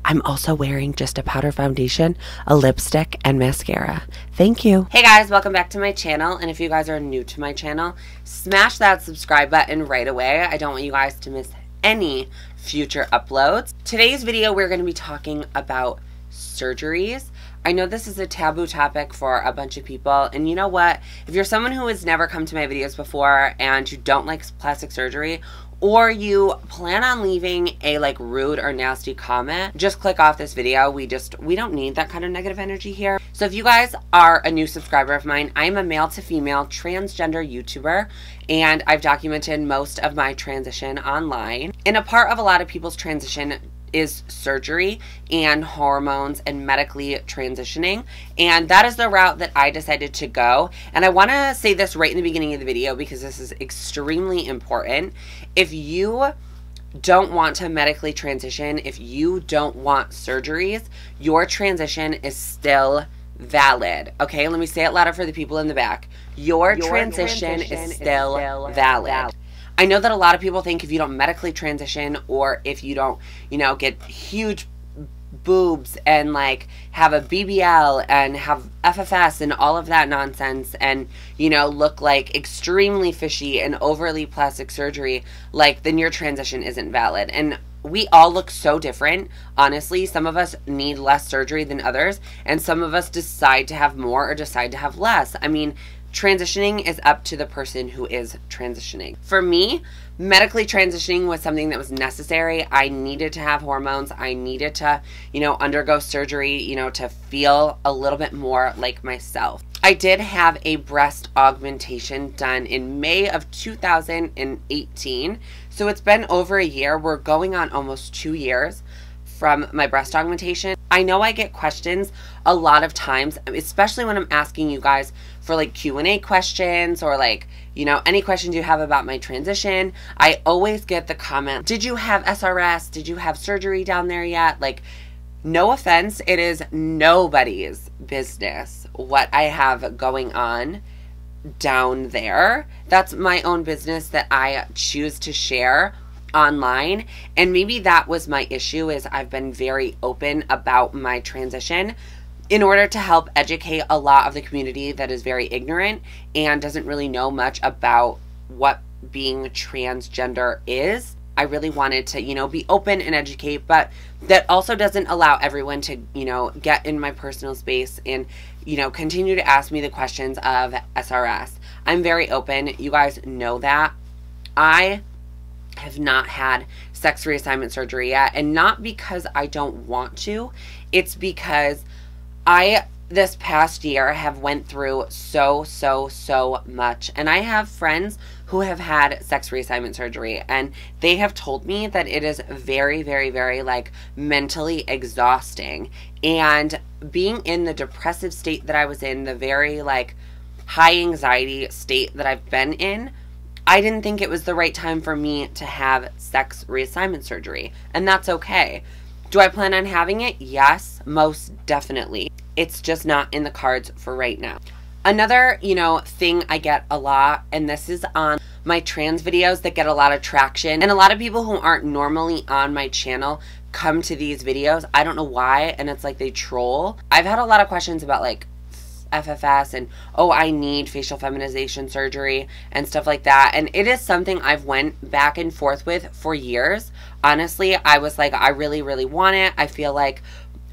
I'm also wearing just a powder foundation, a lipstick, and mascara. Thank you. Hey guys, welcome back to my channel. And if you guys are new to my channel, smash that subscribe button right away. I don't want you guys to miss any future uploads. Today's video, we're going to be talking about surgeries. I know this is a taboo topic for a bunch of people, and you know what? If you're someone who has never come to my videos before and you don't like plastic surgery, or you plan on leaving a rude or nasty comment, just click off this video. We don't need that kind of negative energy here. So if you guys are a new subscriber of mine, I'm a male to female transgender YouTuber, and I've documented most of my transition online. And a part of a lot of people's transition is surgery and hormones and medically transitioning, and that is the route that I decided to go. And I want to say this right in the beginning of the video because this is extremely important. If you don't want to medically transition, if you don't want surgeries, your transition is still valid. Okay, let me say it louder for the people in the back. Your transition is still valid. I know that a lot of people think if you don't medically transition, or if you don't, get huge boobs and have a BBL and have FFS and all of that nonsense and, look extremely fishy and overly plastic surgery, then your transition isn't valid. And we all look so different, honestly. Some of us need less surgery than others, and some of us decide to have more or decide to have less. I mean, transitioning is up to the person who is transitioning. For me, medically transitioning was something that was necessary. I needed to have hormones. I needed to, undergo surgery, to feel a little bit more like myself. I did have a breast augmentation done in May of 2018. So it's been over a year. We're going on almost 2 years from my breast augmentation. I know I get questions a lot of times, especially when I'm asking you guys for Q&A questions or any questions you have about my transition. I always get the comment, did you have SRS? Did you have surgery down there yet? No offense, it is nobody's business what I have going on down there. That's my own business that I choose to share online. And maybe that was my issue, is I've been very open about my transition in order to help educate a lot of the community that is very ignorant and doesn't really know much about what being transgender is. I really wanted to, be open and educate, but that also doesn't allow everyone to, get in my personal space and, continue to ask me the questions of SRS. I'm very open. You guys know that. I have not had sex reassignment surgery yet, and not because I don't want to. It's because I, this past year, have went through so much. And I have friends who have had sex reassignment surgery, and they have told me that it is very mentally exhausting. And being in the depressive state that I was in, the very high anxiety state that I've been in, I didn't think it was the right time for me to have sex reassignment surgery. And that's okay. Do I plan on having it? Yes, most definitely. It's just not in the cards for right now. Another, thing I get a lot, and this is on my trans videos that get a lot of traction, and a lot of people who aren't normally on my channel come to these videos. I don't know why, and it's they troll. I've had a lot of questions about FFS and, oh, I need facial feminization surgery and stuff like that. And it is something I've went back and forth with for years. Honestly, I was I really want it. I feel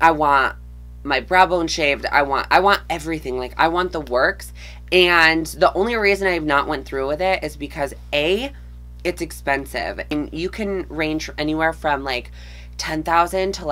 I want my brow bone shaved. I want everything. I want the works. And the only reason I have not went through with it is because A, it's expensive. And you can range anywhere from $10,000 to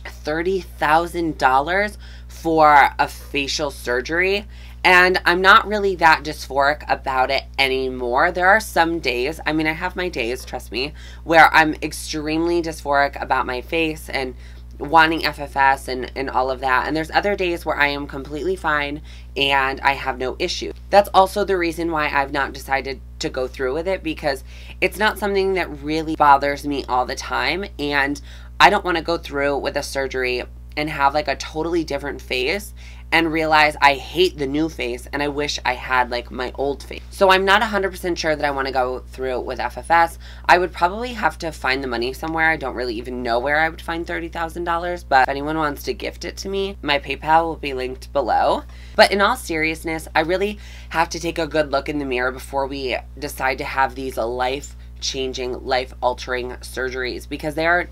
$30,000 for a facial surgery. And I'm not really that dysphoric about it anymore. There are some days, I mean, I have my days, trust me, where I'm extremely dysphoric about my face and wanting FFS and all of that. And there's other days where I am completely fine and I have no issue. That's also the reason why I've not decided to go through with it, because it's not something that really bothers me all the time. And I don't want to go through with a surgery and have like a totally different face and realize I hate the new face and I wish I had like my old face. So I'm not 100% sure that I want to go through with FFS. I would probably have to find the money somewhere. I don't really even know where I would find $30,000, but if anyone wants to gift it to me, my PayPal will be linked below. But in all seriousness, I really have to take a good look in the mirror before we decide to have these life-changing, life-altering surgeries, because they are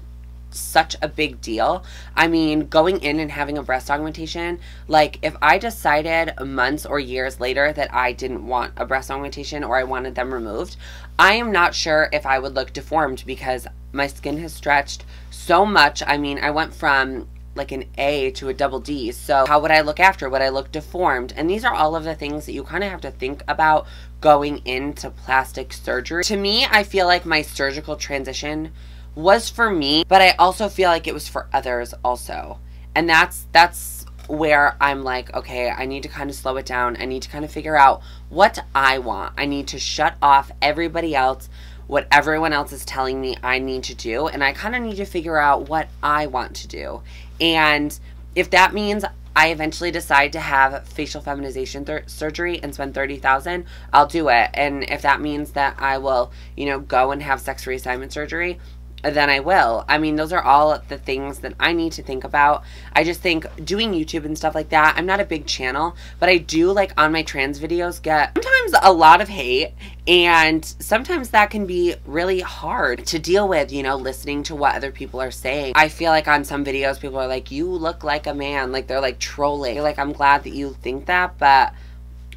such a big deal. I mean, going in and having a breast augmentation, like if I decided months or years later that I didn't want a breast augmentation or I wanted them removed, I am not sure if I would look deformed because my skin has stretched so much. I mean, I went from like an A to a double D. So how would I look after? Would I look deformed? And these are all of the things that you kind of have to think about going into plastic surgery. To me, I feel like my surgical transition was for me, but I also feel like it was for others also. And that's where I'm like, okay, I need to kind of slow it down. I need to kind of figure out what I want. I need to shut off everybody else, what everyone else is telling me I need to do, and I kind of need to figure out what I want to do. And if that means I eventually decide to have facial feminization surgery and spend $30,000, I'll do it. And if that means that I will, you know, go and have sex reassignment surgery, then I will. I mean, those are all the things that I need to think about. I just think doing YouTube and stuff like that, I'm not a big channel, but I do, like, on my trans videos get sometimes a lot of hate, and sometimes that can be really hard to deal with, you know, listening to what other people are saying. I feel like on some videos, people are like, you look like a man, like they're like trolling. Like, I'm glad that you think that, but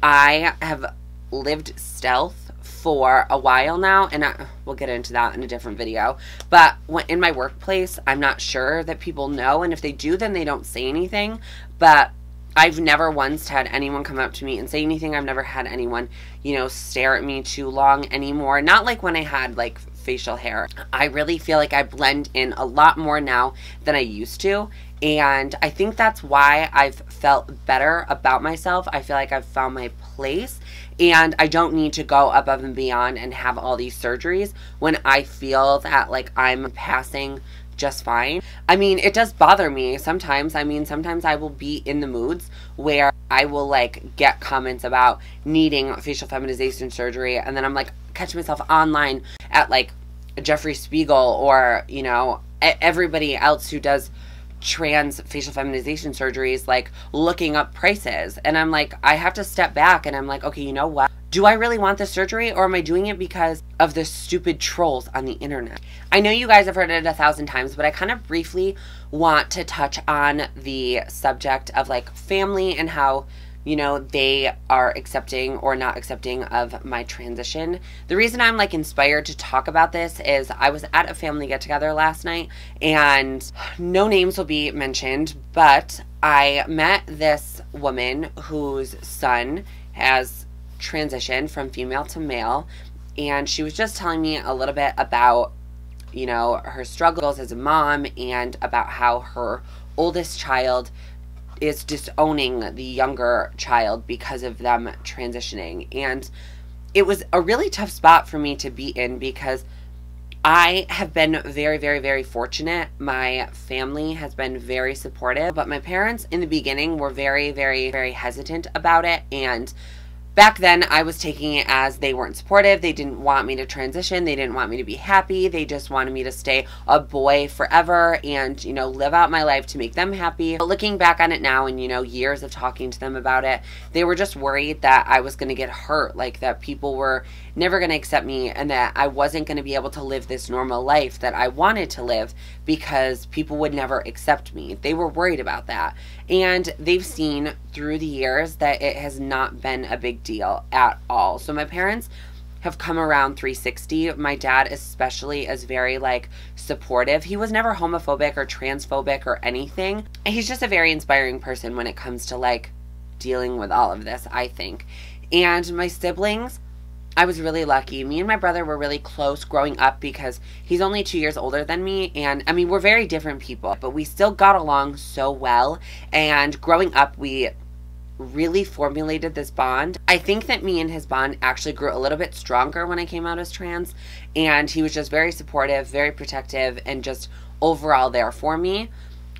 I have lived stealth for a while now, and we'll get into that in a different video. But in my workplace, I'm not sure that people know, and if they do, then they don't say anything. But I've never once had anyone come up to me and say anything. I've never had anyone, you know, stare at me too long anymore. Not like when I had like facial hair. I really feel like I blend in a lot more now than I used to. And I think that's why I've felt better about myself. I feel like I've found my place, and I don't need to go above and beyond and have all these surgeries when I feel that like I'm passing just fine. I mean, it does bother me sometimes. I mean, sometimes I will be in the moods where I will like get comments about needing facial feminization surgery, and then I'm like, catch myself online at like Jeffrey Spiegel or, you know, everybody else who does trans facial feminization surgeries, like looking up prices. And I'm like, I have to step back and I'm like, okay, you know what? Do I really want this surgery, or am I doing it because of the stupid trolls on the internet? I know you guys have heard it 1,000 times, but I kind of briefly want to touch on the subject of like family and how, you know, they are accepting or not accepting of my transition. The reason I'm like inspired to talk about this is I was at a family get together last night, and no names will be mentioned, but I met this woman whose son has transitioned from female to male, and she was just telling me a little bit about, you know, her struggles as a mom and about how her oldest child is disowning the younger child because of them transitioning. And it was a really tough spot for me to be in because I have been very, very, very fortunate. My family has been very supportive, but my parents in the beginning were very, very, very hesitant about it. And back then, I was taking it as they weren't supportive. They didn't want me to transition. They didn't want me to be happy. They just wanted me to stay a boy forever and, you know, live out my life to make them happy. But looking back on it now and, you know, years of talking to them about it, they were just worried that I was going to get hurt, like that people were never going to accept me and that I wasn't going to be able to live this normal life that I wanted to live because people would never accept me. They were worried about that. And they've seen through the years that it has not been a big deal at all. So my parents have come around 360. My dad especially is very like supportive. He was never homophobic or transphobic or anything. He's just a very inspiring person when it comes to like dealing with all of this, I think. And my siblings, I was really lucky. Me and my brother were really close growing up because he's only 2 years older than me. And I mean, we're very different people, but we still got along so well. And growing up, we really formulated this bond. I think that me and his bond actually grew a little bit stronger when I came out as trans. And he was just very supportive, very protective, and just overall there for me.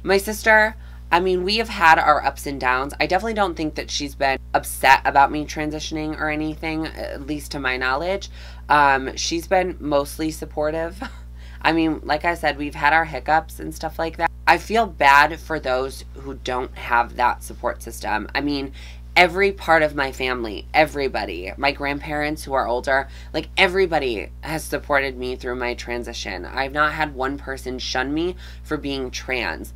My sister, I mean, we have had our ups and downs. I definitely don't think that she's been upset about me transitioning or anything, at least to my knowledge. She's been mostly supportive. I mean, like I said, we've had our hiccups and stuff like that. I feel bad for those who don't have that support system. I mean, every part of my family, everybody, my grandparents who are older, like everybody has supported me through my transition. I've not had one person shun me for being trans.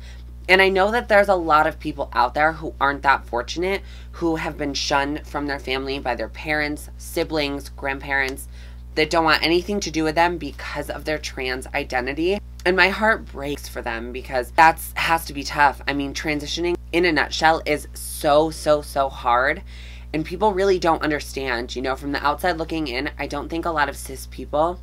And I know that there's a lot of people out there who aren't that fortunate, who have been shunned from their family by their parents, siblings, grandparents, that don't want anything to do with them because of their trans identity. And my heart breaks for them because that has to be tough. I mean, transitioning in a nutshell is so hard. And people really don't understand, you know, from the outside looking in, I don't think a lot of cis people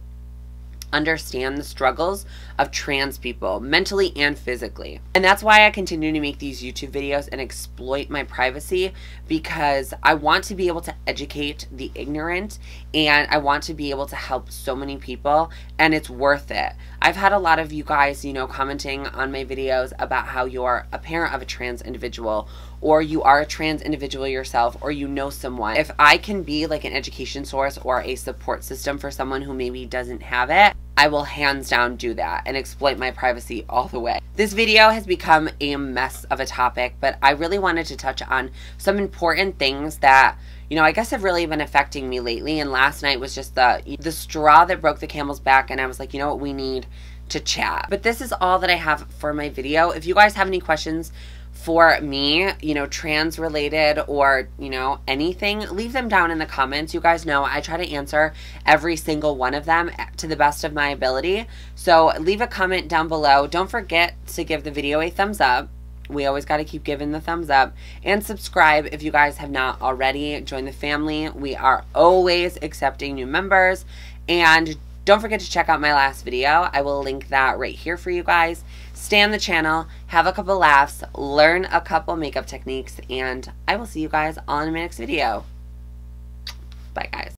understand the struggles of trans people mentally and physically. And that's why I continue to make these YouTube videos and exploit my privacy, because I want to be able to educate the ignorant and I want to be able to help so many people, and it's worth it. I've had a lot of you guys, you know, commenting on my videos about how you're a parent of a trans individual, or you are a trans individual yourself, or you know someone. If I can be like an education source or a support system for someone who maybe doesn't have it, I will hands down do that and exploit my privacy all the way. This video has become a mess of a topic, but I really wanted to touch on some important things that, you know, I guess have really been affecting me lately. And last night was just the straw that broke the camel's back, and I was like, you know what, we need to chat. But this is all that I have for my video. If you guys have any questions for me, you know, trans related or, you know, anything, leave them down in the comments. You guys know I try to answer every single one of them to the best of my ability. So leave a comment down below. Don't forget to give the video a thumbs up. We always got to keep giving the thumbs up, and subscribe if you guys have not already. Join the family. We are always accepting new members. And don't forget to check out my last video. I will link that right here for you guys. Stay on the channel, have a couple laughs, learn a couple makeup techniques, and I will see you guys on my next video.